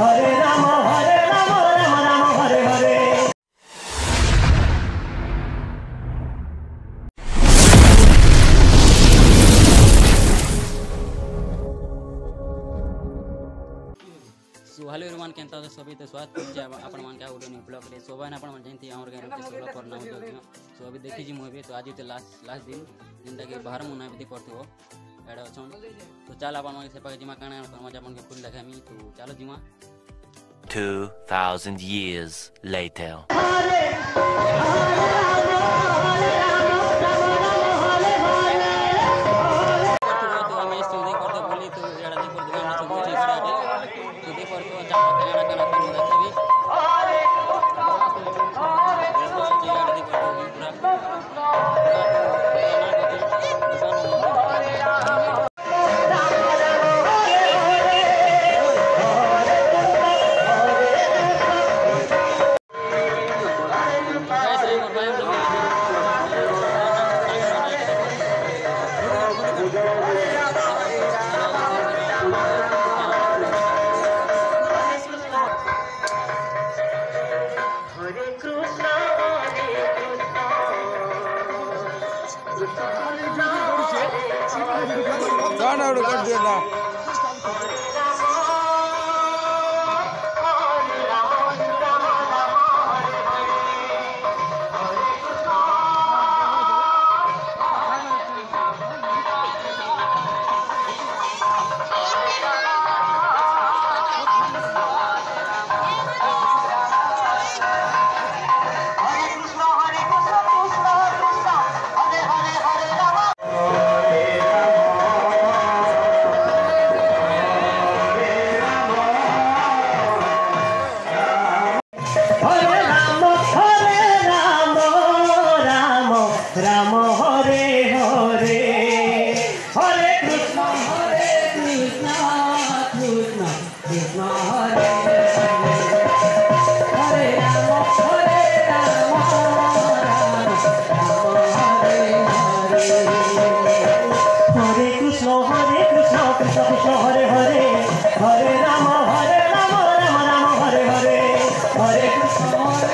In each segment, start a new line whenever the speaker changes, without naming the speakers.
हरे Ram Ram Ram Hare Hare.
Hello everyone Kenta तो सभी तो स्वागत करछे आपण मान का वीडियो न्यू ब्लॉग रे सोबा आपण मान जानती हमर गांव के सोलो करना हो सो अभी देखि जी मूवी तो आज तो लास्ट दिन जिंदा के बाहर मुना भी करथो एडा छन तो चल आपण मान से पाके जिमा काना मजा अपन के फुल देखामी तो चलो जिमा
2000 years later
कर देना
राम हरे हरे हरे कृष्ण कृष्ण कृष्ण हरे हरे राम राम हरे हरे हरे कृष्ण कृष्ण कृष्ण हरे हरे हरे राम राम राम हरे हरे हरे कृष्ण
हरे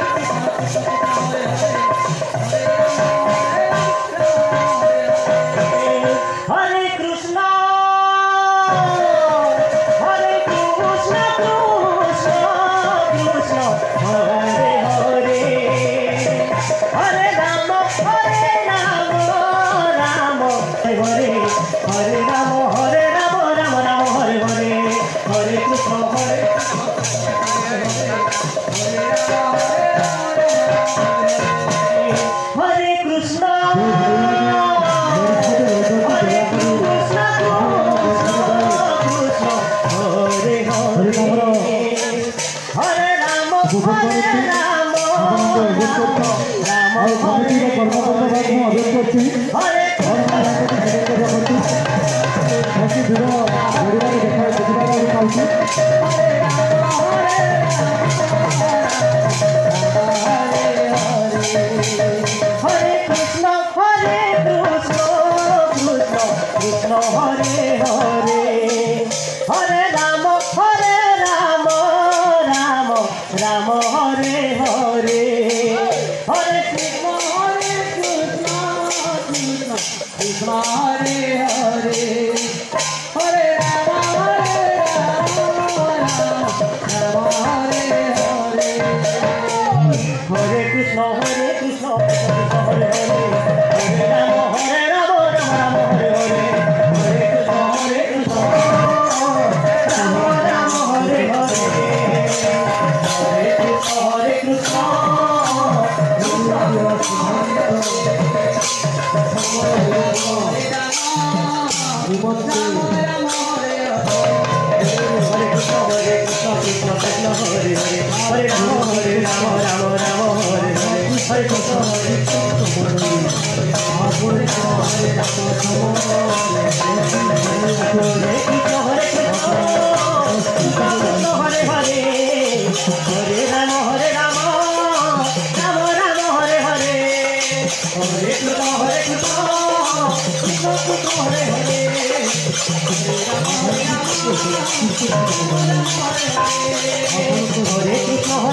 हरे कृष्ण